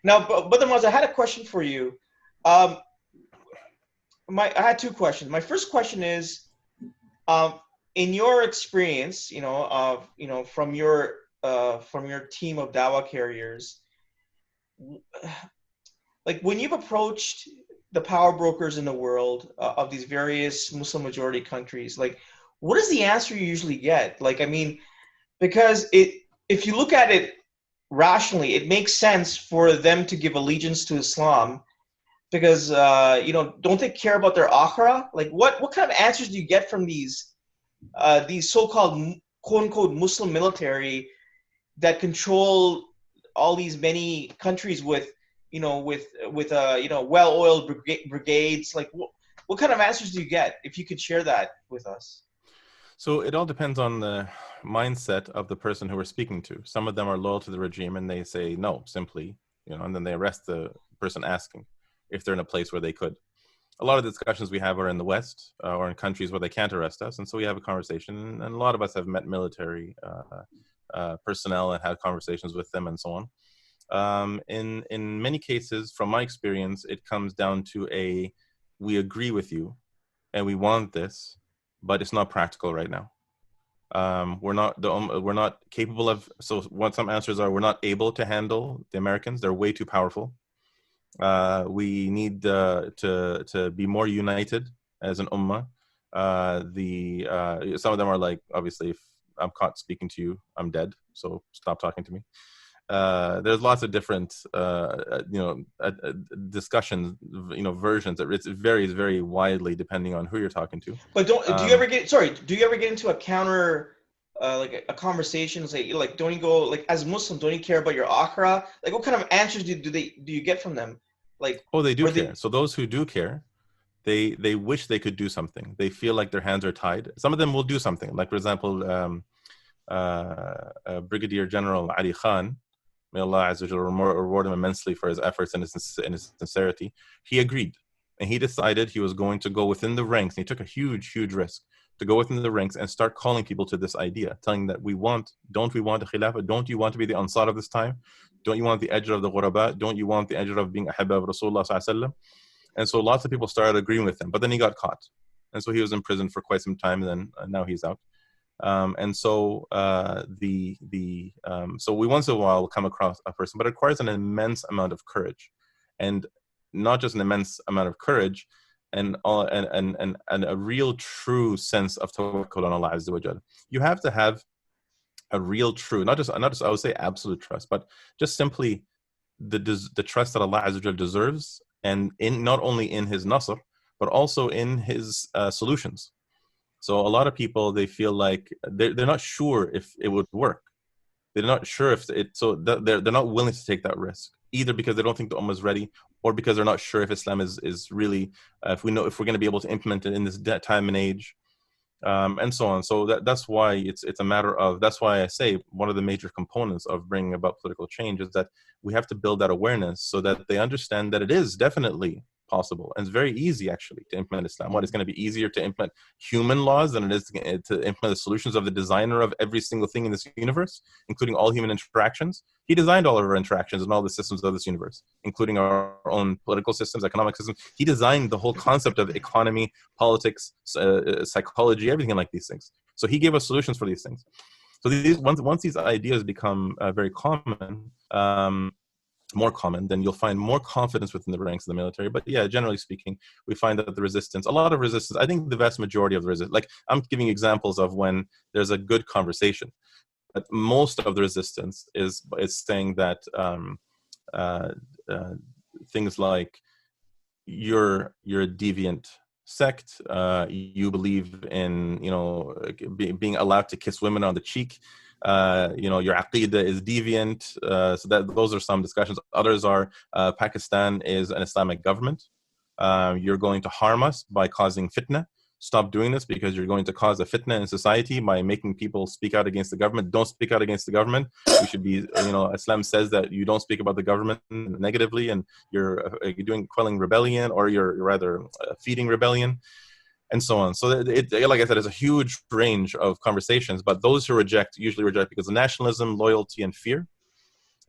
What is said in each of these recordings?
Now, but then, I had a question for you. Um, I had two questions. My first question is, um, in your experience, from your team of Dawa carriers, like when you've approached the power brokers in the world of these various Muslim majority countries, like what is the answer you usually get? Like, I mean, because if you look at it rationally, it makes sense for them to give allegiance to Islam because don't they care about their akhirah? Like, what kind of answers do you get from these so-called quote unquote Muslim military that control all these many countries with well-oiled brigades? Like, what kind of answers do you get? If you could share that with us. So it all depends on the mindset of the person who we're speaking to. Some of them are loyal to the regime and they say no, simply, and then they arrest the person asking if they're in a place where they could. A lot of the discussions we have are in the West or in countries where they can't arrest us. And so we have a conversation, and a lot of us have met military personnel and had conversations with them and so on. In many cases, from my experience, it comes down to we agree with you and we want this, but it's not practical right now. We're not capable of, so what some answers are, we're not able to handle the Americans. They're way too powerful. We need to be more united as an ummah. Some of them are like, obviously, if I'm caught speaking to you, I'm dead. So stop talking to me. There's lots of different, discussions, versions. It varies very widely depending on who you're talking to. But do you ever get into a counter, like a conversation, say, like, don't you go, like, as Muslim, don't you care about your akhirah? Like, what kind of answers do you get from them? Like, oh, they do care. So those who do care, they wish they could do something. They feel like their hands are tied. Some of them will do something. Like, for example, Brigadier General Ali Khan, may Allah Azza wa Jalla reward him immensely for his efforts and his sincerity. He agreed, and he decided he was going to go within the ranks. And he took a huge risk to go within the ranks and start calling people to this idea, telling that don't we want a Khilafah? Don't you want to be the Ansar of this time? Don't you want the ajr of the Ghuraba? Don't you want the ajr of being Ahibba of Rasulullah Sallallahu Alaihi Wasallam? And so lots of people started agreeing with him, but then he got caught. And so he was in prison for quite some time, and then now he's out. So we once in a while will come across a person, but it requires an immense amount of courage, and not just an immense amount of courage, and a real true sense of tawakkul on Allah Azza wa Jal. You have to have a real true, not just I would say absolute trust, but just simply the trust that Allah Azza wa Jal deserves, and in not only in His nasr, but also in His solutions. So a lot of people, they feel like they're not sure if it would work. They're not sure if it, so they're not willing to take that risk, either because they don't think the ummah is ready, or because they're not sure if Islam is really, if we're going to be able to implement it in this time and age, and so on. So that's why it's a matter of, that's why I say one of the major components of bringing about political change is that we have to build that awareness so that they understand that it is definitely possible, and it's very easy actually to implement Islam. What, it's going to be easier to implement human laws than it is to implement the solutions of the designer of every single thing in this universe, including all human interactions. He designed all of our interactions and all the systems of this universe, including our own political systems, economic systems. He designed the whole concept of economy, politics, psychology, everything like these things. So he gave us solutions for these things. So once these ideas become very common, more common, then you'll find more confidence within the ranks of the military. But yeah, generally speaking, we find that a lot of resistance, I think the vast majority of the resistance, like I'm giving examples of when there's a good conversation, but most of the resistance is saying that things like you're a deviant sect, you believe in being allowed to kiss women on the cheek, your aqidah is deviant. So those are some discussions. Others are Pakistan is an Islamic government. You're going to harm us by causing fitna. Stop doing this because you're going to cause a fitna in society by making people speak out against the government. Don't speak out against the government. We should be, Islam says that you don't speak about the government negatively, and you're quelling rebellion, or you're rather feeding rebellion, and so on. So like I said, there's a huge range of conversations, but those who usually reject because of nationalism, loyalty, and fear.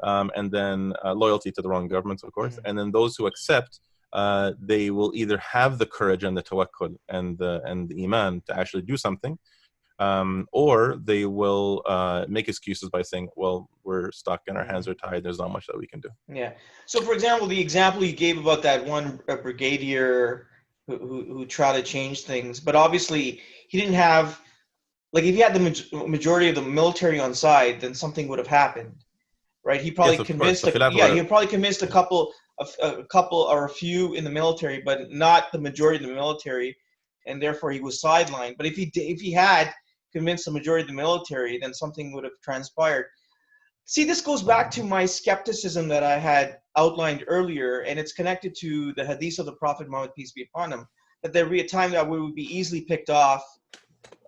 and then loyalty to the wrong governments, of course. Mhm. And then those who accept, they will either have the courage and the tawakkul and the iman to actually do something, or they will make excuses by saying, well, we're stuck and our hands are tied, there's not much that we can do. Yeah. So, for example, the example you gave about that one brigadier who tried to change things, but obviously he didn't have, like, if he had the majority of the military on side, then something would have happened, right? He probably Yes, of course. convinced, The Khilafah would he have, probably convinced yeah. a couple or a few in the military, but not the majority of the military, and therefore he was sidelined. But if he had convinced the majority of the military, then something would have transpired. See, this goes back to my skepticism that I had outlined earlier, and it's connected to the hadith of the Prophet Muhammad, peace be upon him, that there would be a time that we would be easily picked off,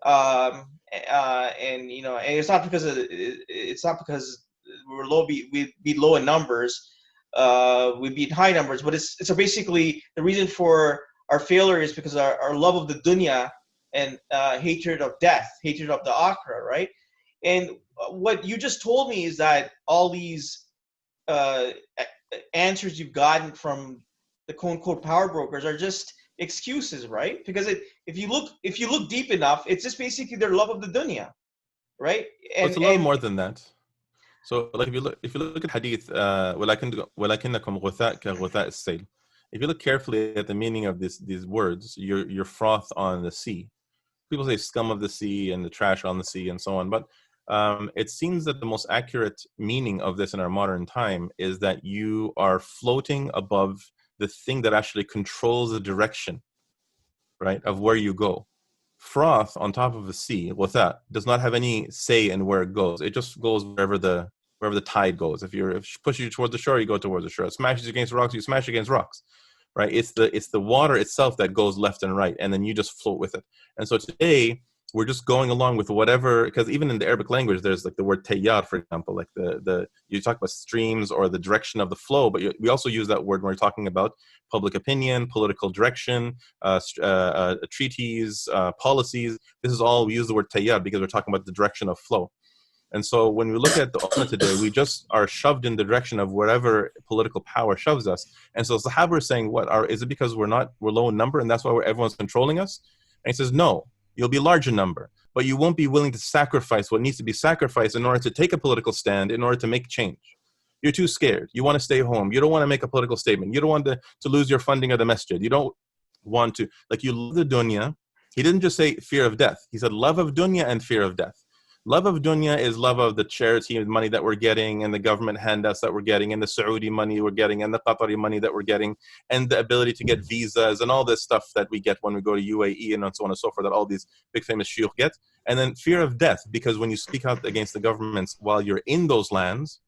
and and it's not because we're low, we'd be low in numbers, we'd be in high numbers, but it's so basically the reason for our failure is because our love of the dunya and hatred of death, hatred of the akhirah, right? And what you just told me is that all these uh, answers you've gotten from the quote unquote power brokers are just excuses, right? Because if you look deep enough, it's just basically their love of the dunya, right? Well, And it's a little more than that. So, like, if you look at hadith, ولكنكم غثاء كغثاء السيل. If you look carefully at the meaning of these words, you're froth on the sea. People say scum of the sea and the trash on the sea and so on, but it seems that the most accurate meaning of this in our modern time is that you are floating above the thing that actually controls the direction, right, of where you go. Froth on top of the sea, ghatha, does not have any say in where it goes. It just goes wherever the tide goes. If it pushes you towards the shore, you go towards the shore. It smashes you against rocks, you smash against rocks, right? It's the water itself that goes left and right, and then you just float with it. And so today we're just going along with whatever, because even in the Arabic language, there's like the word tayyar, for example, like the you talk about streams or the direction of the flow, but we also use that word when we're talking about public opinion, political direction, treaties, policies. This is all, we use the word tayyar because we're talking about the direction of flow. And so when we look at the Ummah today, we just are shoved in the direction of wherever political power shoves us. And so Sahaba are saying, is it because we're low in number and that's why everyone's controlling us? And he says, no, you'll be large in number, but you won't be willing to sacrifice what needs to be sacrificed in order to take a political stand, in order to make change. You're too scared. You want to stay home. You don't want to make a political statement. You don't want to lose your funding of the masjid. You don't want to, like, you love the dunya. He didn't just say fear of death. He said love of dunya and fear of death. Love of dunya is love of the charity money that we're getting and the government handouts that we're getting and the Saudi money we're getting and the Qatari money that we're getting and the ability to get visas and all this stuff that we get when we go to UAE and so on and so forth, that all these big famous shuyukh get. And then fear of death, because when you speak out against the governments while you're in those lands,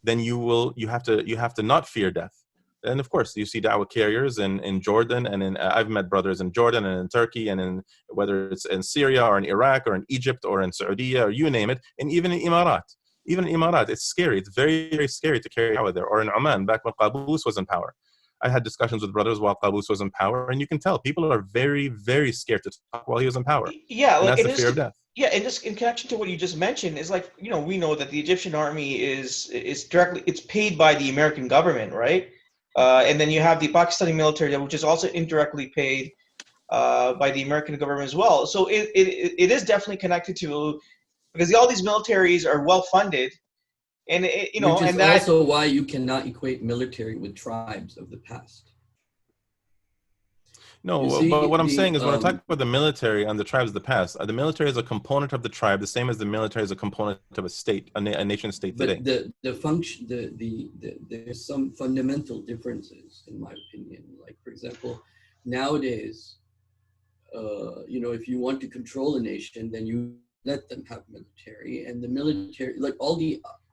then you have to not fear death. And of course, you see da'wah carriers in Jordan, and I've met brothers in Jordan and in Turkey, and in whether it's in Syria or in Iraq or in Egypt or in Saudi or you name it, and even in Emirat. Even in Emirat, it's scary. It's very, very scary to carry da'wah there. Or in Oman, back when Qaboos was in power. I had discussions with brothers while Qaboos was in power, and you can tell people are very, very scared to talk while he was in power. Yeah, and like that's it the is. fear of death. Yeah, and just in connection to what you just mentioned, is like, we know that the Egyptian army is it's paid by the American government, right? And then you have the Pakistani military, which is also indirectly paid by the American government as well. So it is definitely connected to, because all these militaries are well funded, and Which is and that. also why you cannot equate military with tribes of the past. No, but what I'm saying is when I talk about the military and the tribes of the past, the military is a component of the tribe, the same as the military is a component of a state, a nation state today. But the function, there's some fundamental differences, in my opinion. Like, for example, nowadays, if you want to control a nation, then you let them have military, and the military, like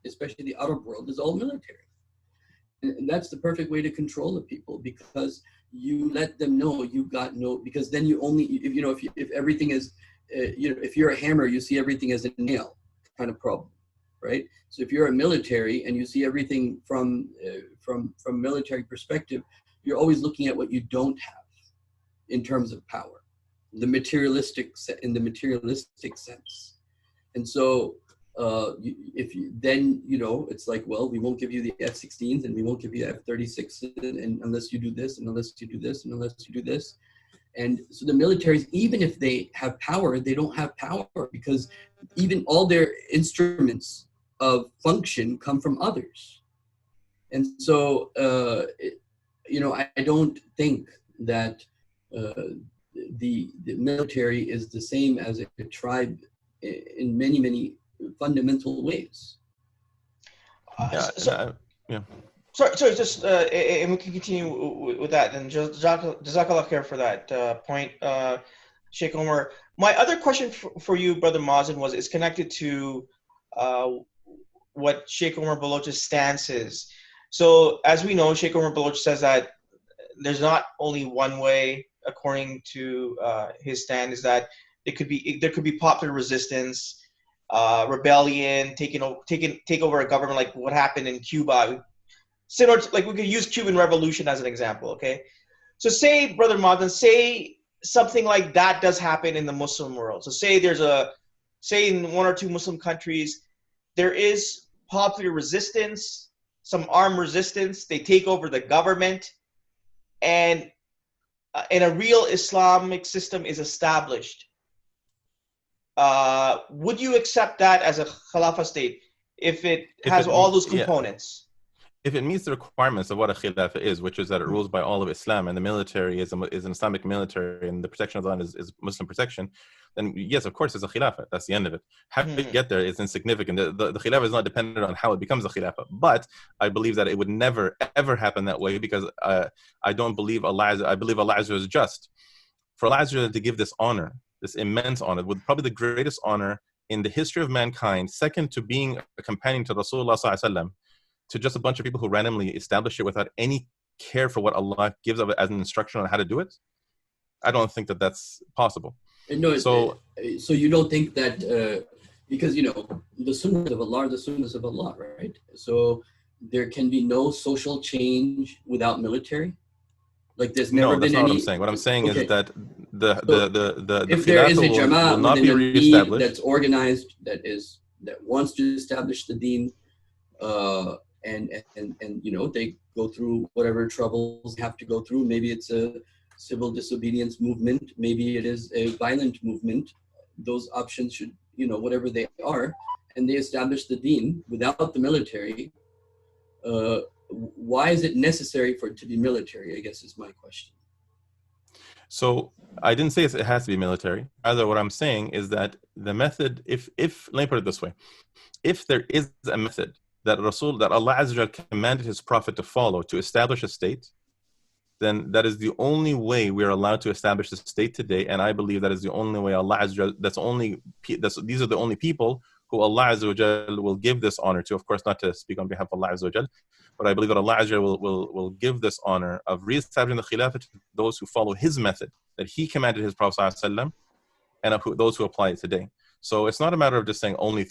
especially the Arab world, is all military. And that's the perfect way to control the people, because you let them know you got no, because then you only, if everything is, if you're a hammer, you see everything as a nail kind of problem, right? So if you're a military and you see everything from military perspective, you're always looking at what you don't have in terms of power, in the materialistic sense. And so then it's like, well, we won't give you the F-16s and we won't give you F-36 and unless you do this and unless you do this and unless you do this. And so the militaries, even if they have power, they don't have power because even all their instruments of function come from others. And so, I don't think that the military is the same as a tribe in many, many fundamental ways. Sorry, just and we can continue with that. And Jazakallah khair for that point, Sheikh Omar. My other question for you, Brother Mazin, is connected to what Sheikh Omar Baloch's stance is. So, as we know, Sheikh Omar Baloch says that there's not only one way, according to his stand, is that there could be popular resistance, rebellion, take over a government, like what happened in Cuba. Similar to, like, we could use Cuban Revolution as an example, okay? So say, Brother Mazin, say something like that does happen in the Muslim world. So say in one or two Muslim countries, there is popular resistance, some armed resistance, they take over the government, and a real Islamic system is established. Would you accept that as a Khilafah state if it has all those components? If it meets the requirements of what a Khilafah is, which is that it rules by all of Islam and the military is an Islamic military and the protection of the land is Muslim protection, then yes, of course, it's a Khilafah. That's the end of it. How to get there is insignificant. The Khilafah is not dependent on how it becomes a Khilafah. But I believe that it would never, ever happen that way because I don't believe I believe Allah Azza is just. For Allah Azza to give this honor, this immense honor, with probably the greatest honor in the history of mankind, second to being a companion to Rasulullah Sallallahu Alaihi Wasallam, to just a bunch of people who randomly establish it without any care for what Allah gives of it as an instruction on how to do it, I don't think that that's possible. No, so you don't think that because the sunnahs of Allah are the sunnahs of Allah, right? So there can be no social change without military. Like there's never been any. No, that's not what I'm saying. What I'm saying is that the if there is a Jama'at will not be reestablished, that's organized, that wants to establish the Deen. And they go through whatever troubles they have to go through. Maybe it's a civil disobedience movement. Maybe it is a violent movement. Those options should, whatever they are, and they establish the Deen without the military. Why is it necessary for it to be military? I guess is my question. So I didn't say it has to be military. Rather, what I'm saying is that the method, if let me put it this way, if there is a method that Allah Azza wa Jalla commanded His Prophet to follow to establish a state, then that is the only way we are allowed to establish the state today. And I believe that is the only way Allah Azza wa Jalla, these are the only people who Allah Azza wa Jalla will give this honor to. Of course, not to speak on behalf of Allah Azza wa Jalla, but I believe that Allah Azza wa Jalla will give this honor of re-establishing the Khilafah to those who follow His method that He commanded His Prophet ﷺ, and those who apply it today. So it's not a matter of just saying only.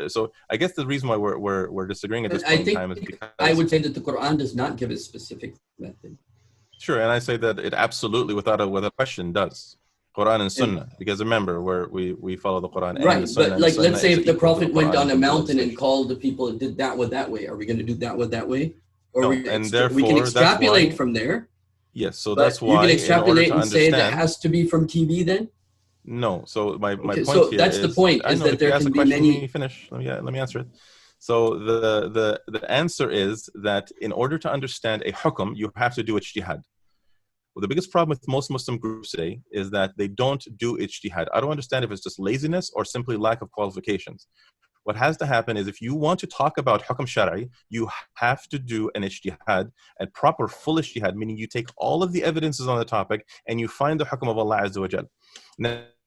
So I guess the reason why we're disagreeing at this point in time is because I would say that the Quran does not give a specific method. Sure, and I say that it absolutely, without a question, does. Quran and Sunnah, because remember, we follow the Quran and the Sunnah. But like, let's say if the Prophet went on a mountain and called the people and did that that way, are we going to do that way? Or we can extrapolate from there. Yes, so that's why you can extrapolate and say that has to be from TV then? No, so my point so here that's is, the point, is that there can be many. Let me finish. Let me answer it. So the answer is that in order to understand a hukum, you have to do ijtihad. Well, the biggest problem with most Muslim groups today is that they don't do ijtihad. I don't understand if it's just laziness or simply lack of qualifications. What has to happen is if you want to talk about hukum shari, you have to do an ijtihad, and proper full ijtihad, meaning you take all of the evidences on the topic and you find the hukum of Allah Azza wa Jal.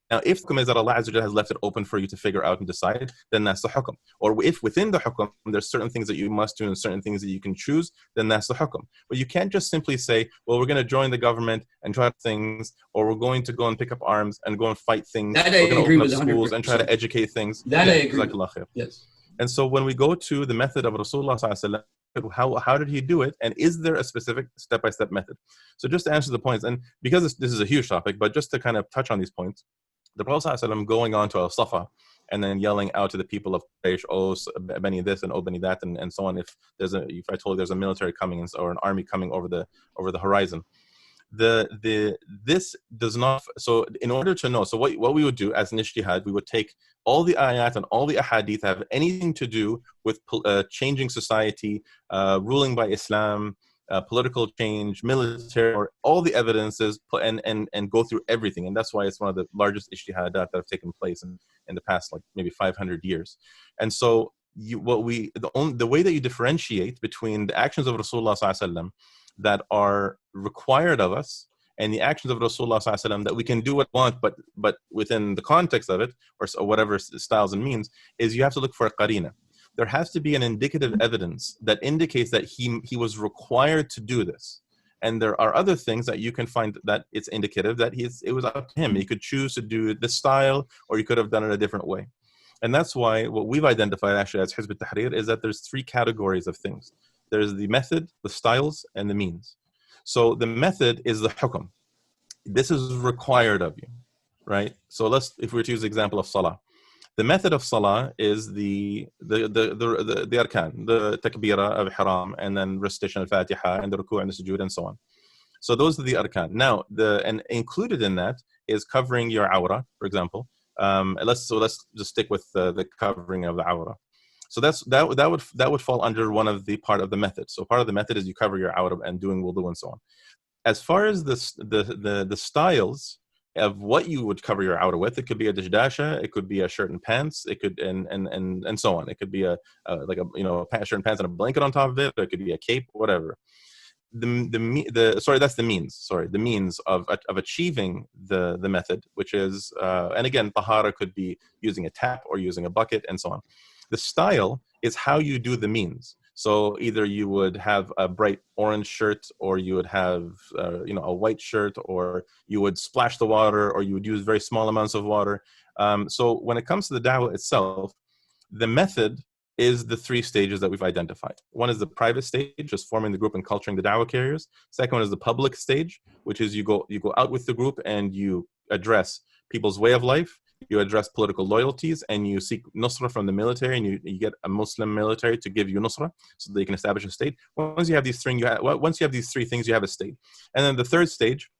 Now, if the hukum is that Allah Azza wa Jal has left it open for you to figure out and decide, then that's the hukum. Or if within the hukum, there's certain things that you must do and certain things that you can choose, then that's the hukum. But you can't just simply say, well, we're going to join the government and try things, or we're going to go and pick up arms and go and fight things. That I agree with 100%. Schools and try to educate things. That I agree. Yes. And so when we go to the method of Rasulullah Sallallahu Alaihi Wasallam, how did he do it? And is there a specific step-by-step method? So just to answer the points, and because this is a huge topic, but just to kind of touch on these points, the Prophet ﷺ going on to Al-Safa and then yelling out to the people of Quraysh, oh, Bani this and oh, Bani that, and so on. If I told you there's a military coming or an army coming over the horizon. This does not. So in order to know, so what we would do as an ijtihad, we would take all the ayat and all the ahadith that have anything to do with changing society, ruling by Islam, political change, military, or all the evidences, and go through everything. And that's why it's one of the largest ijtihadat that have taken place in the past, like maybe 500 years. And so the way that you differentiate between the actions of Rasulullah sallallahu alaihi wasallam that are required of us and the actions of Rasulullah sallallahu alaihi wasallam that we can do what we want, but within the context of it, or whatever styles and means, is you have to look for a qarina. There has to be an indicative evidence that indicates that he was required to do this. And there are other things that you can find that it's indicative that it was up to him. He could choose to do this style, or he could have done it a different way. And that's why what we've identified actually as Hizb al-Tahrir is that there's three categories of things. There's the method, the styles, and the means. So the method is the hukum. This is required of you, right? So if we were to use the example of salah. The method of salah is the arkan, the takbirah of ihram, and then recitation of Fatiha, and the ruku' and the sujood, and so on. So those are the arkan. Now, and included in that is covering your awrah, for example. Let's just stick with the covering of the awrah. So that would fall under one of the part of the method. So part of the method is you cover your awrah and doing wudu and so on. As far as the styles of what you would cover your awrah with, it could be a dashdasha, it could be a shirt and pants, it could and so on. It could be a shirt and pants and a blanket on top of it, or it could be a cape, whatever. That's the means. Sorry, the means of achieving the method, which is and again, tahara could be using a tap or using a bucket and so on. The style is how you do the means. So either you would have a bright orange shirt, or you would have a white shirt, or you would splash the water, or you would use very small amounts of water. So when it comes to the da'wah itself, the method is the three stages that we've identified. One is the private stage, just forming the group and culturing the da'wah carriers. Second one is the public stage, which is you go out with the group and you address people's way of life. You address political loyalties, and you seek nusra from the military, and you get a Muslim military to give you nusra so they can establish a state. Once you have these three things, you have a state. And then the third stage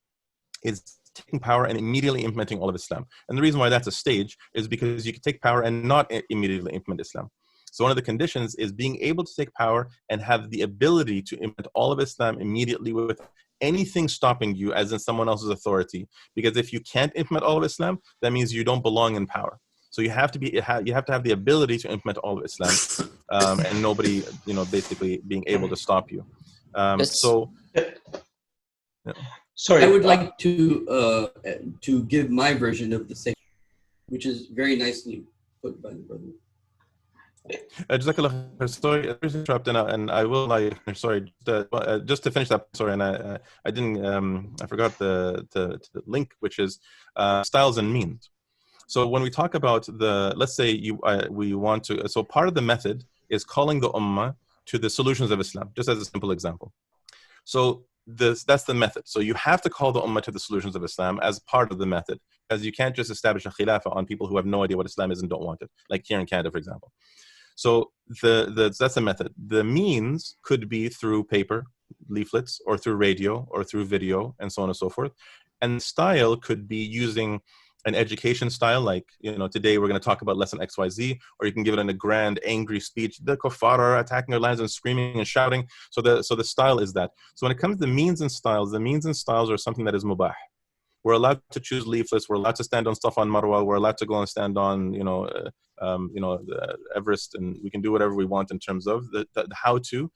is taking power and immediately implementing all of Islam. And the reason why that's a stage is because you can take power and not immediately implement Islam. So one of the conditions is being able to take power and have the ability to implement all of Islam immediately with anything stopping you as in someone else's authority. Because if you can't implement all of Islam, that means you don't belong in power. So you have to have the ability to implement all of Islam, and nobody, basically being able to stop you. So, yeah. Sorry, I would like to give my version of the same, which is very nicely put by the brother. Sorry, interrupt, and I will. Sorry, just to finish that. Sorry, and I didn't. I forgot the link, which is styles and means. So when we talk about let's say we want to. So part of the method is calling the ummah to the solutions of Islam. Just as a simple example. So that's the method. So you have to call the ummah to the solutions of Islam as part of the method, because you can't just establish a khilafah on people who have no idea what Islam is and don't want it, like here in Canada, for example. So that's the method. The means could be through paper, leaflets, or through radio, or through video, and so on and so forth. And style could be using an education style, like, today we're going to talk about lesson XYZ, or you can give it in a grand, angry speech. The kuffar are attacking our lands and screaming and shouting. So the style is that. So when it comes to the means and styles are something that is mubah. We're allowed to choose leaflets. We're allowed to stand on stuff on Marwa. We're allowed to go and stand on, Everest, and we can do whatever we want in terms of how to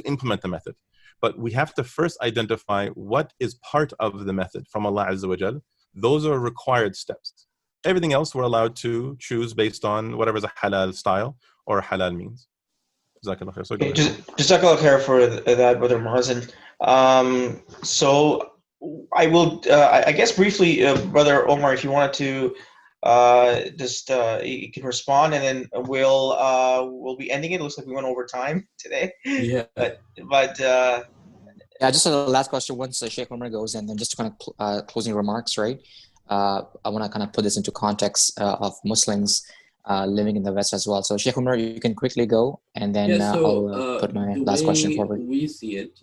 implement the method. But we have to first identify what is part of the method from Allah Azza wa Jal. Those are required steps. Everything else we're allowed to choose based on whatever is a halal style or a halal means. Jazakallah khair. So Jazakallah khair for that, Brother Mazin. So I will, I guess briefly, Brother Omar, if you wanted to you can respond, and then we'll be ending it. It looks like we went over time today. Yeah. But yeah, just a last question once Sheikh Omar goes, and then just kind of closing remarks, right? I want to kind of put this into context of Muslims. living in the West as well. So Sheikh Umar, you can quickly go, and then Yeah, so I'll put my the last question way forward. we see it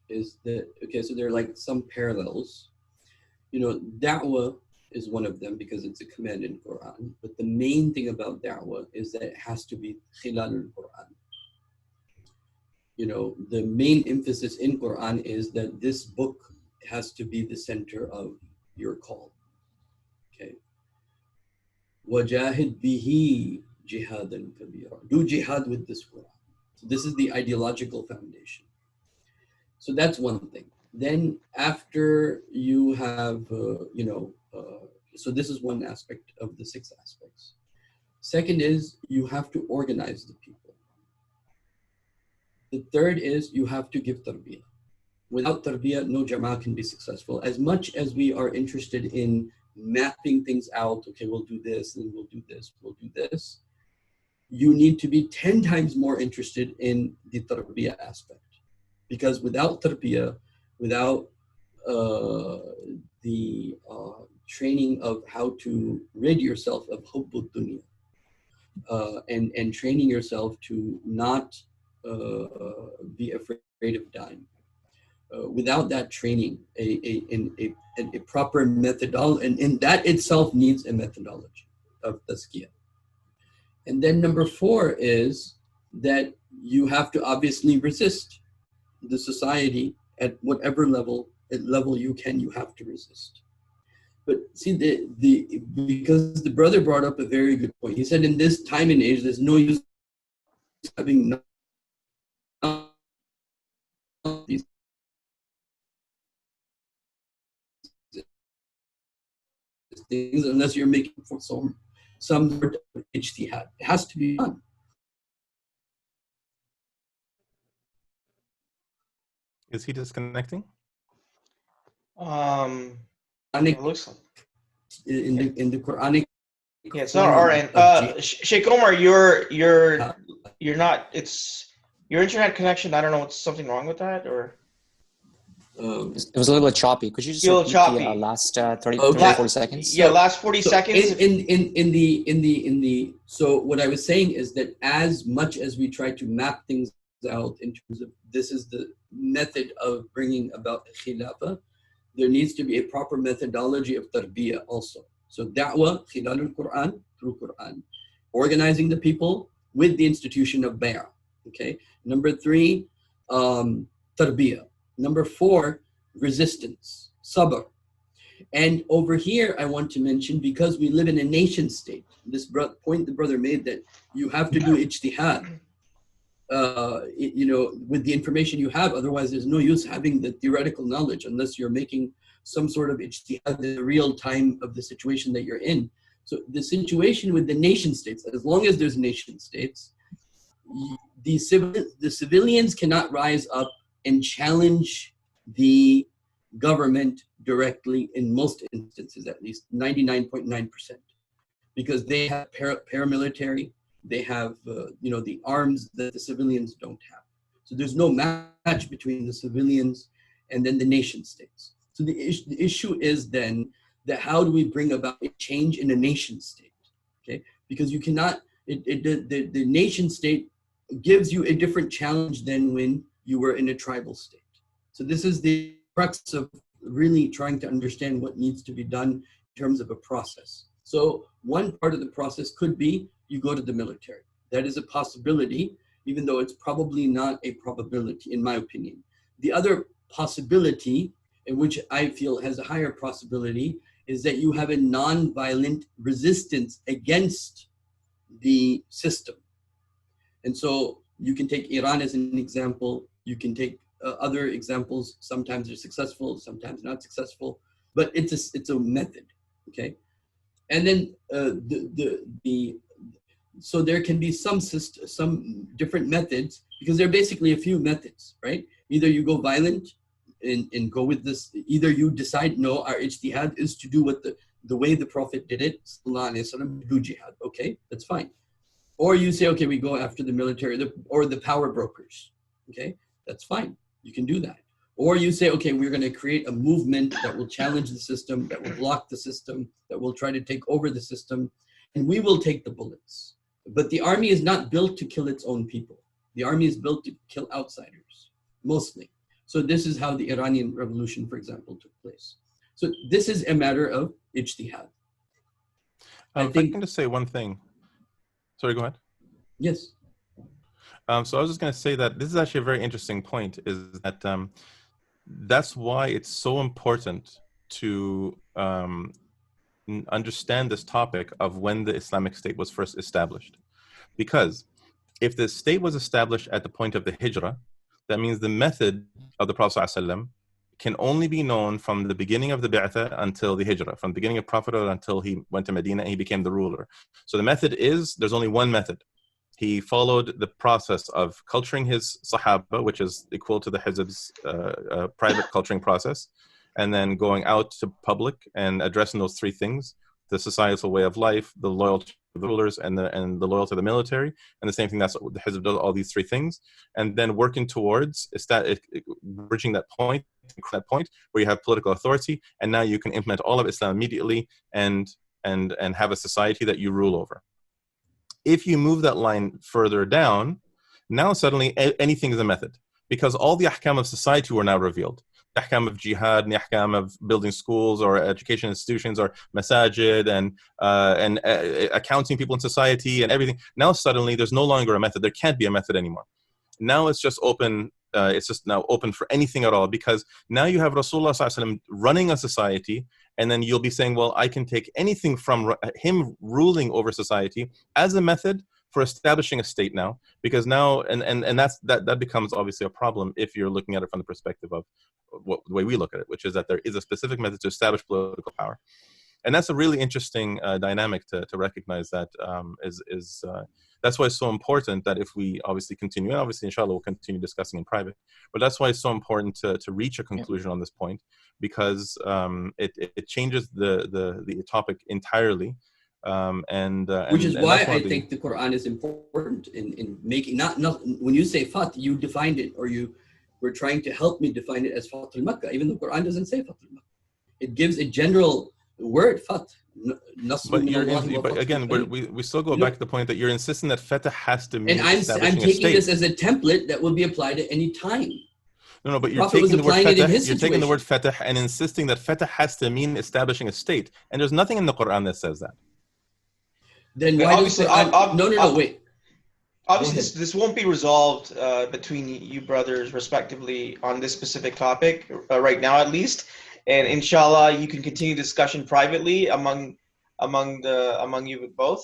is that, okay, so there are like some parallels. You know, da'wah is one of them because it's a command in Quran. But the main thing about da'wah is that it has to be khilal al-Quran. You know, the main emphasis in Quran is that this book has to be the center of your call. Okay. Wajahid bihi jihadan kabira. Do jihad with this Quran. So this is the ideological foundation. So that's one thing. Then after you have, so this is one aspect of the 6 aspects. Second is you have to organize the people. The third is you have to give tarbiyah. Without tarbiyah, no jama'ah can be successful. As much as we are interested in mapping things out, okay, we'll do this, and we'll do this, we'll do this, you need to be 10 times more interested in the tarbiyah aspect. Because without tarbiyah, without the training of how to rid yourself of hubbud dunya, and training yourself to not be afraid of dying. Without that training, a proper methodology, and that itself needs a methodology of tazkiyah. And then number 4 is that you have to obviously resist the society at whatever level you can, you have to resist. But see, because the brother brought up a very good point. He said in this time and age, there's no use having these things unless you're making for some sort of ijtihad. It has to be done. Is he disconnecting? It looks like In the Quranic. yeah, it's not our end. Sheikh Omar, you're not. It's your internet connection. I don't know. What's something wrong with that, or It was a little bit choppy. Could you just Feel repeat choppy. the last 30, Okay. 40 seconds? yeah, last 40 seconds. So what I was saying is that as much as we try to map things out in terms of this is the method of bringing about khilafah, there needs to be a proper methodology of tarbiyah also. So da'wah, khilal al-Quran, through Quran. Organizing the people with the institution of bay'ah. Okay. Number 3, tarbiyah. Number 4, resistance, sabr. And over here, I want to mention, because we live in a nation state, this point the brother made that you have to do ijtihad, with the information you have. Otherwise, there's no use having the theoretical knowledge unless you're making some sort of ijtihad in the real time of the situation that you're in. So the situation with the nation states, as long as there's nation states, the civilians cannot rise up and challenge the government directly in most instances, at least 99.9%, because they have paramilitary, they have the arms that the civilians don't have. So there's no match between the civilians and then the nation states. So the issue is then that how do we bring about a change in a nation state? Okay, because you cannot. The nation state gives you a different challenge than when you were in a tribal state. So this is the crux of really trying to understand what needs to be done in terms of a process. So one part of the process could be you go to the military. That is a possibility, even though it's probably not a probability, in my opinion. The other possibility, in which I feel has a higher possibility, is that you have a non-violent resistance against the system. And so you can take Iran as an example. You can take other examples. Sometimes they're successful, sometimes not successful, but it's a method, okay? And then so there can be some different methods, because there are basically a few methods, right? Either you go violent and go with this, either you decide, no, our ijtihad is to do what the way the Prophet did it, sallallahu alaihi wasallam, do jihad, okay, that's fine. Or you say, okay, we go after the military or the power brokers, okay, that's fine, you can do that. Or you say, okay, we're going to create a movement that will challenge the system, that will block the system, that will try to take over the system. and we will take the bullets. But the army is not built to kill its own people. The army is built to kill outsiders, mostly. So this is how the Iranian Revolution, for example, took place. So this is a matter of ijtihad. If I can just say one thing. Sorry, go ahead. Yes. So I was just going to say that this is actually a very interesting point, is that that's why it's so important to understand this topic of when the Islamic State was first established. Because if the state was established at the point of the Hijrah, that means the method of the Prophet ﷺ can only be known from the beginning of the Bi'athah until the Hijrah, from the beginning of Prophethood until he went to Medina and he became the ruler. So the method is, there's only one method. He followed the process of culturing his Sahaba, which is equal to the Hizb's private culturing process, and then going out to public and addressing those three things: the societal way of life, the loyalty to the rulers, and the loyalty to the military. And the same thing, that's what the Hizb does, all these three things, and then working towards bridging that point where you have political authority, and now you can implement all of Islam immediately and have a society that you rule over. If you move that line further down, now suddenly anything is a method, because all the ahkam of society were now revealed. The ahkam of jihad, and the ahkam of building schools or education institutions or masajid and accounting people in society and everything. Now suddenly there's no longer a method. There can't be a method anymore. Now it's just open. It's just now open for anything at all, because now you have Rasulullah ﷺ running a society, and then you'll be saying, well, I can take anything from him ruling over society as a method for establishing a state now, because now, and that becomes obviously a problem if you're looking at it from the perspective of the way we look at it, which is that there is a specific method to establish political power. And that's a really interesting dynamic to recognize. That that's why it's so important that if we obviously continue, and obviously inshallah we'll continue discussing in private, but that's why it's so important to reach a conclusion on this point, because it changes the topic entirely. Which is why I think the Quran is important in making, not when you say Fath, you defined it, or you were trying to help me define it as Fath al-Makkah, even though the Quran doesn't say Fath al-Makkah. It gives a general word, Fath. But again, we still go back to the point that you're insisting that Fatah has to mean establishing a state. And I'm taking this as a template that will be applied at any time. No, but you're taking the word Fatah, you're taking the word Fatah and insisting that Fatah has to mean establishing a state. And there's nothing in the Quran that says that. Then why obviously, wait. Obviously, this won't be resolved between you brothers, respectively, on this specific topic right now, at least. And inshallah, you can continue discussion privately among you both.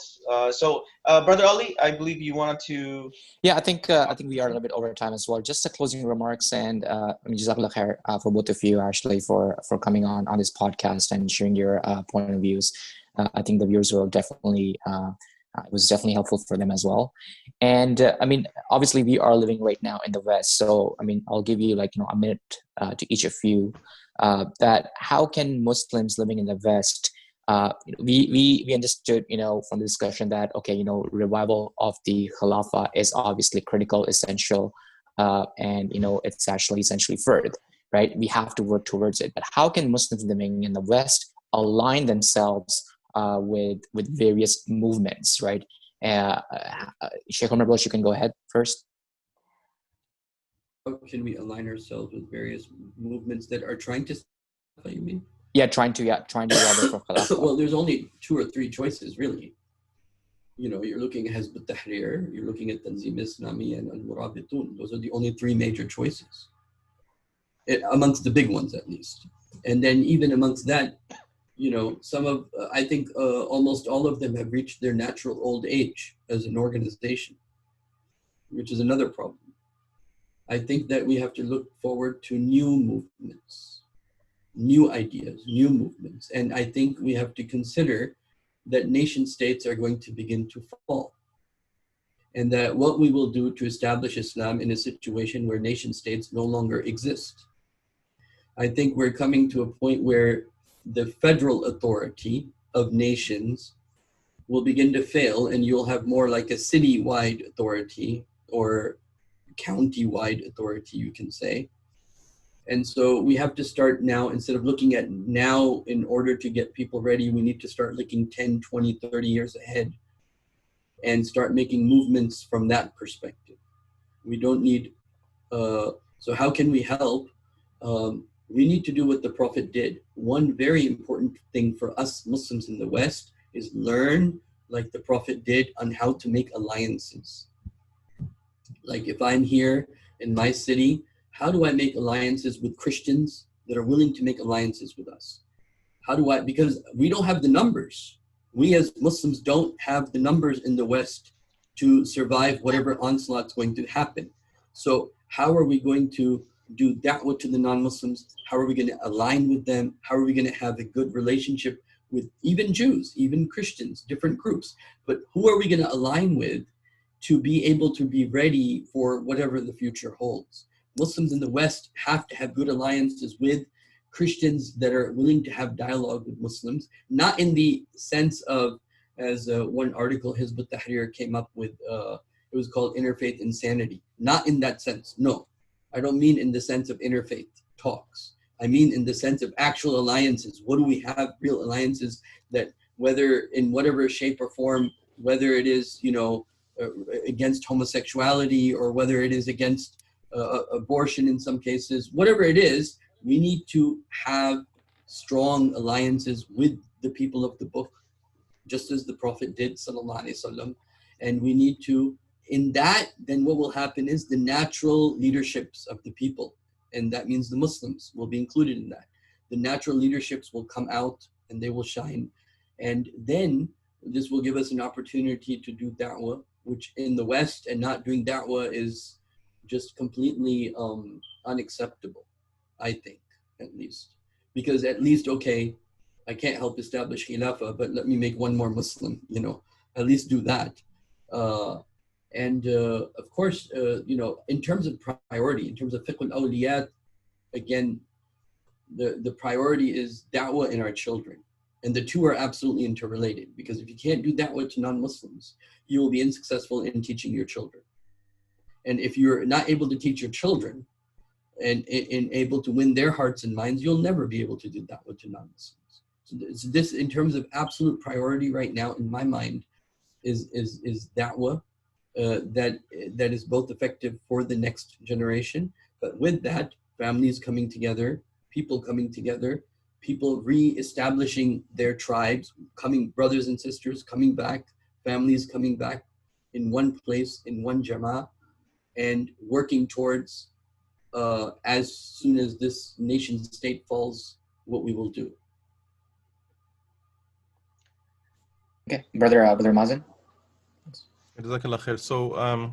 So, Brother Ali, I believe you wanted to. Yeah, I think we are a little bit over time as well. Just the closing remarks, and Jazakallah khair for both of you actually for coming on this podcast and sharing your point of views. I think the viewers will definitely. It was definitely helpful for them as well. And obviously we are living right now in the West. So, I'll give you a minute to each of you that how can Muslims living in the West, we understood, from the discussion that, revival of the Khilafah is obviously critical, essential, and, it's actually essentially further, right? We have to work towards it. But how can Muslims living in the West align themselves with various movements, right? Sh.Omar, you can go ahead first. How can we align ourselves with various movements that are trying to? You mean? Yeah, trying to for Khilafah. Well, there's only 2 or 3 choices, really. You're looking at Hizb al-Tahrir, you're looking at Tanzim Islami and Al-Murabitun. Those are the only 3 major choices, amongst the big ones at least. And then even amongst that, some of, I think almost all of them have reached their natural old age as an organization, which is another problem. I think that we have to look forward to new movements, new ideas, new movements. And I think we have to consider that nation states are going to begin to fall. And that what we will do to establish Islam in a situation where nation states no longer exist. I think we're coming to a point where the federal authority of nations will begin to fail, and you'll have more like a city-wide authority or county-wide authority, you can say. And so we have to start now, instead of looking at now in order to get people ready, we need to start looking 10, 20, 30 years ahead and start making movements from that perspective. We don't need, so how can we help? We need to do what the Prophet did. One very important thing for us Muslims in the West is learn like the Prophet did on how to make alliances. Like if I'm here in my city, how do I make alliances with Christians that are willing to make alliances with us? How do I, because we don't have the numbers. We as Muslims don't have the numbers in the West to survive whatever onslaught's going to happen. So how are we going to do da'wah to the non-Muslims? How are we going to align with them? How are we going to have a good relationship with even Jews, even Christians, different groups? But who are we going to align with to be able to be ready for whatever the future holds? Muslims in the West have to have good alliances with Christians that are willing to have dialogue with Muslims, not in the sense of, as one article Hizb ut-Tahrir came up with, it was called Interfaith Insanity. Not in that sense, no. I don't mean in the sense of interfaith talks. I mean in the sense of actual alliances. What do we have, real alliances that whether in whatever shape or form, whether it is, you know, against homosexuality or whether it is against abortion in some cases, whatever it is, we need to have strong alliances with the people of the book, just as the Prophet did, sallallahu alaihi wasallam. And we need to, in that, then what will happen is the natural leaderships of the people, and that means the Muslims will be included in that. The natural leaderships will come out and they will shine. And then this will give us an opportunity to do da'wah, which in the West and not doing da'wah is just completely unacceptable, I think, at least. Because at least, okay, I can't help establish Khilafah, but let me make one more Muslim, you know, at least do that. And of course, you know, in terms of priority, in terms of fiqh al-awliyat, again, the priority is da'wah in our children. And the two are absolutely interrelated, because if you can't do da'wah to non-Muslims, you will be unsuccessful in teaching your children. And if you're not able to teach your children and able to win their hearts and minds, you'll never be able to do da'wah to non-Muslims. So this, in terms of absolute priority right now, in my mind, is da'wah that is both effective for the next generation. But with that, families coming together, people coming together, people re-establishing their tribes, coming, brothers and sisters coming back, families coming back in one place, in one jama'ah, and working towards, as soon as this nation state falls, what we will do. Okay, brother Mazin. Jazakallah khair. So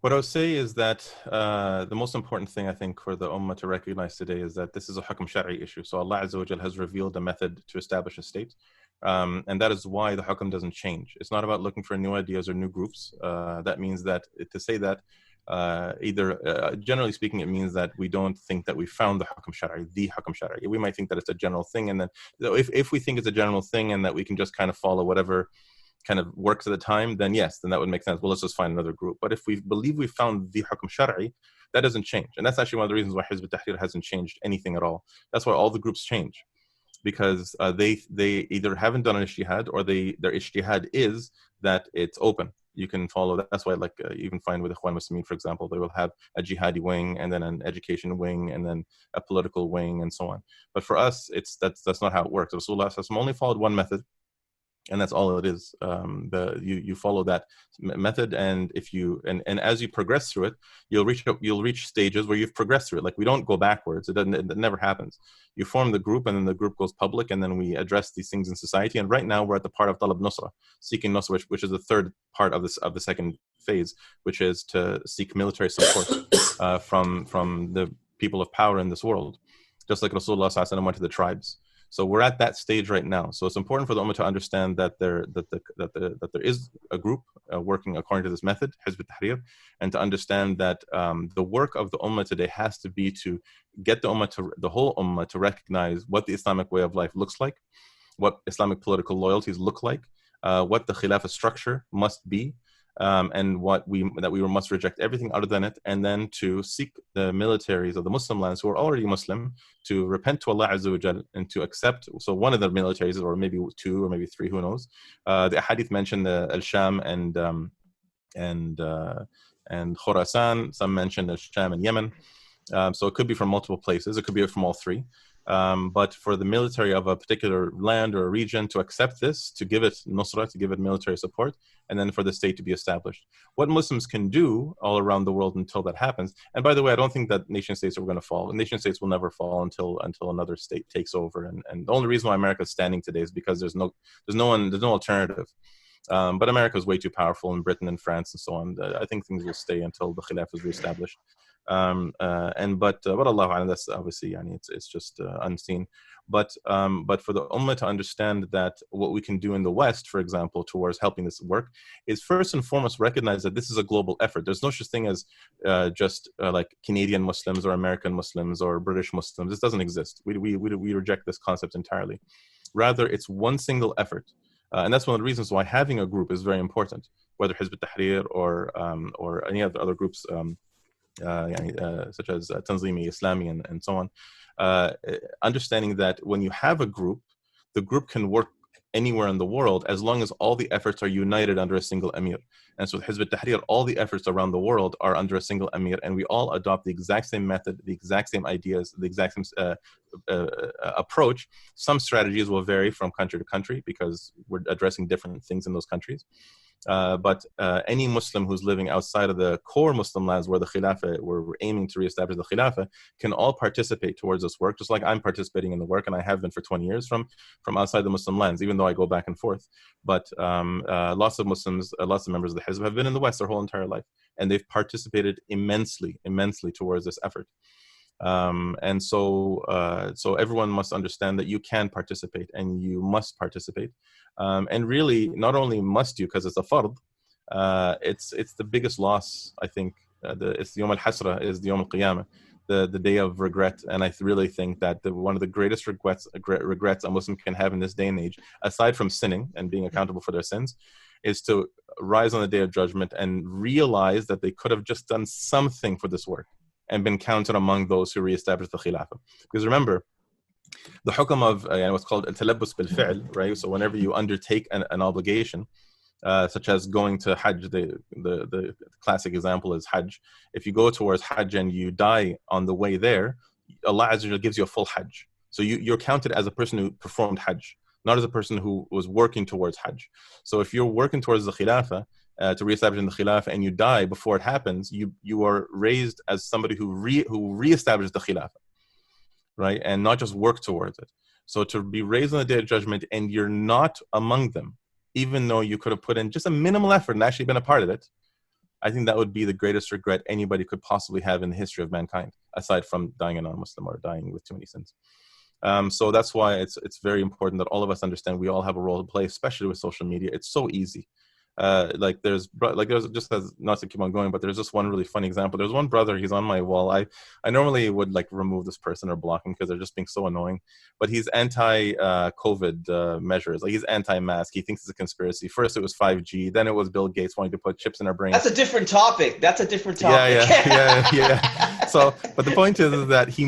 what I would say is that the most important thing I think for the Ummah to recognize today is that this is a hukm shari issue. So Allah Azza wa Jal has revealed a method to establish a state. And that is why the hukm doesn't change. It's not about looking for new ideas or new groups. That means that, to say that, generally speaking, it means that we don't think that we found the hukm shari, the hukm shari. We might think that it's a general thing, and then if we think it's a general thing and that we can just kind of follow whatever kind of works at the time, then yes, then that would make sense. Well, let's just find another group. But if we believe we found the hukm shari, that doesn't change. And that's actually one of the reasons why Hizb ut-Tahrir hasn't changed anything at all. That's why all the groups change. Because they either haven't done an ijtihad, or their ijtihad is that it's open. You can follow that. That's why, like, you even find with Ikhwan Muslimin, for example, they will have a jihadi wing, and then an education wing, and then a political wing, and so on. But for us, that's not how it works. Rasulullah only followed one method, and that's all it is. You follow that method, and if you and as you progress through it, you'll reach stages where you've progressed through it. Like, we don't go backwards. It never happens. You form the group, and then the group goes public, and then we address these things in society. And right now we're at the part of talab nusra, seeking nusra, which is the third part of the second phase, which is to seek military support from the people of power in this world, just like Rasulullah sallallahu alaihi wasallam went to the tribes. So we're at that stage right now. So it's important for the Ummah to understand that there is a group working according to this method, Hizb ut-Tahrir, and to understand that the work of the Ummah today has to be to get the whole Ummah to recognize what the Islamic way of life looks like, what Islamic political loyalties look like, what the Khilafah structure must be, and that we must reject everything other than it, and then to seek the militaries of the Muslim lands who are already Muslim to repent to Allah Azza wa Jal and to accept. So one of the militaries, or maybe two, or maybe three, who knows? The hadith mentioned the Al-Sham and Khurasan. Some mentioned Al-Sham and Yemen. So it could be from multiple places. It could be from all three. But for the military of a particular land or a region to accept this, to give it nusra, to give it military support, and then for the state to be established. What Muslims can do all around the world until that happens, and by the way, I don't think that nation states are going to fall. Nation states will never fall until another state takes over. And the only reason why America is standing today is because there's no alternative. But America is way too powerful, in Britain and France and so on. I think things will stay until the Khilafah is reestablished. But Allah A'lam, that's obviously, it's just unseen. But for the Ummah to understand that what we can do in the West, for example, towards helping this work, is first and foremost recognize that this is a global effort. There's no such thing as just like Canadian Muslims or American Muslims or British Muslims. This doesn't exist. We reject this concept entirely. Rather, it's one single effort. And that's one of the reasons why having a group is very important, whether Hizb ut-Tahrir or any other groups, such as Tanzimi, Islami, and so on. Understanding that when you have a group, the group can work anywhere in the world as long as all the efforts are united under a single emir. And so with Hizb ut-Tahrir, all the efforts around the world are under a single emir, and we all adopt the exact same method, the exact same ideas, the exact same approach. Some strategies will vary from country to country because we're addressing different things in those countries. But any Muslim who's living outside of the core Muslim lands where the Khilafah, where we're aiming to reestablish the Khilafah, can all participate towards this work, just like I'm participating in the work, and I have been for 20 years from outside the Muslim lands, even though I go back and forth. But lots of Muslims, lots of members of the Hizb have been in the West their whole entire life, and they've participated immensely towards this effort. And so everyone must understand that you can participate and you must participate. And really, not only must you, because it's a fard, it's the biggest loss, I think. It's the Yawm al-Hasra, is the Yawm al-Qiyamah, the day of regret. And I really think that one of the greatest regrets a Muslim can have in this day and age, aside from sinning and being accountable for their sins, is to rise on the Day of Judgment and realize that they could have just done something for this work and been counted among those who reestablished the Khilafah. Because remember, the hukam of what's called al-talabbus bil-fi'l, right? So whenever you undertake an obligation, such as going to Hajj, the classic example is Hajj. If you go towards Hajj and you die on the way there, Allah Azza wa Jalla gives you a full Hajj. So you're counted as a person who performed Hajj, not as a person who was working towards Hajj. So if you're working towards the Khilafah, to reestablish the Khilafah, and you die before it happens, you are raised as somebody who reestablished the Khilafah, right? And not just work towards it. So to be raised on the Day of Judgment and you're not among them, even though you could have put in just a minimal effort and actually been a part of it, I think that would be the greatest regret anybody could possibly have in the history of mankind, aside from dying a non-Muslim or dying with too many sins. So that's why it's very important that all of us understand we all have a role to play, especially with social media. It's so easy. There's just, as not to keep on going, but there's just one really funny example. There's one brother, he's on my wall. I normally would remove this person or block him because they're just being so annoying, but he's anti-COVID measures. He's anti-mask. He thinks it's a conspiracy. First it was 5G, then it was Bill Gates wanting to put chips in our brains. That's a different topic. Yeah. So, but the point is that he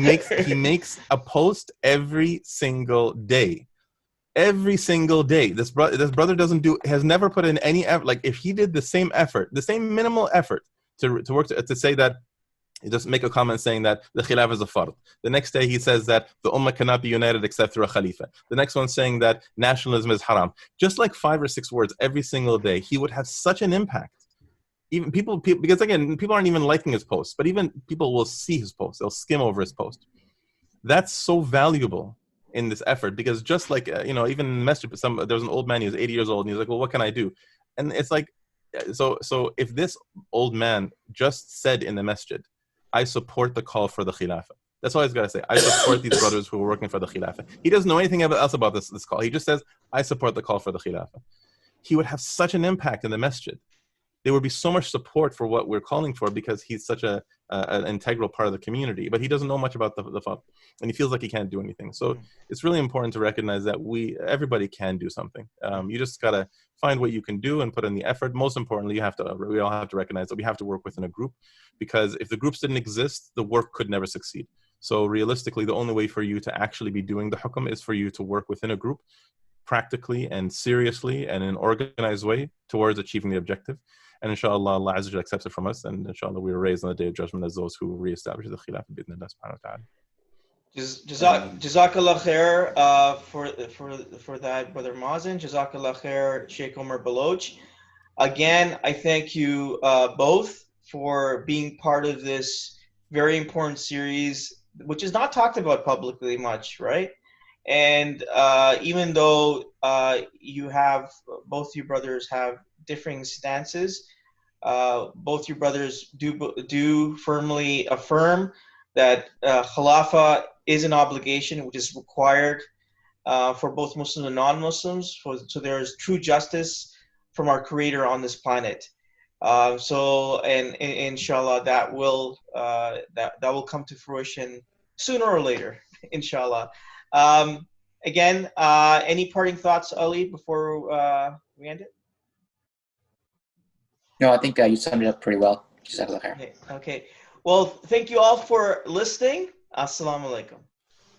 makes a post every single day. Every single day. This brother has never put in any effort. If he did the same effort, the same minimal effort to work to say that, just make a comment saying that the Khilafah is a fard. The next day he says that the Ummah cannot be united except through a Khalifa. The next one saying that nationalism is haram. Just 5 or 6 words every single day, he would have such an impact. Even people, because again, people aren't even liking his posts, but even people will see his posts. They'll skim over his post. That's so valuable in this effort, because just even in the masjid, there was an old man, he was 80 years old, and he was like, well, what can I do? And it's so if this old man just said in the masjid, I support the call for the Khilafah. That's all he's got to say. I support these brothers who are working for the Khilafah. He doesn't know anything else about this call. He just says, I support the call for the Khilafah. He would have such an impact in the masjid. there would be so much support for what we're calling for because he's such an integral part of the community, but he doesn't know much about the fund, and he feels like he can't do anything. So it's really important to recognize that everybody can do something. You just gotta find what you can do and put in the effort. Most importantly, we all have to recognize that we have to work within a group, because if the groups didn't exist, the work could never succeed. So realistically, the only way for you to actually be doing the hukum is for you to work within a group, practically and seriously and in an organized way towards achieving the objective. And inshallah, Allah Azza wa Jalla accepts it from us, and inshallah we are raised on the day of judgment as those who re-establish the Khilafah bi-idhnillah subhanahu wa ta'ala. Jazakallah khair for that, Brother Mazin. Jazakallah khair, Sh.Omar Baloch. Again, I thank you both for being part of this very important series, which is not talked about publicly much, right? And even though both you brothers have differing stances, both you brothers do firmly affirm that Khilafah is an obligation which is required for both Muslims and non-Muslims. So there is true justice from our Creator on this planet. And inshallah that will come to fruition sooner or later, inshallah. Again, any parting thoughts, Ali, before we end it? No, I think you summed it up pretty well. Okay. Well, thank you all for listening. Assalamu alaikum.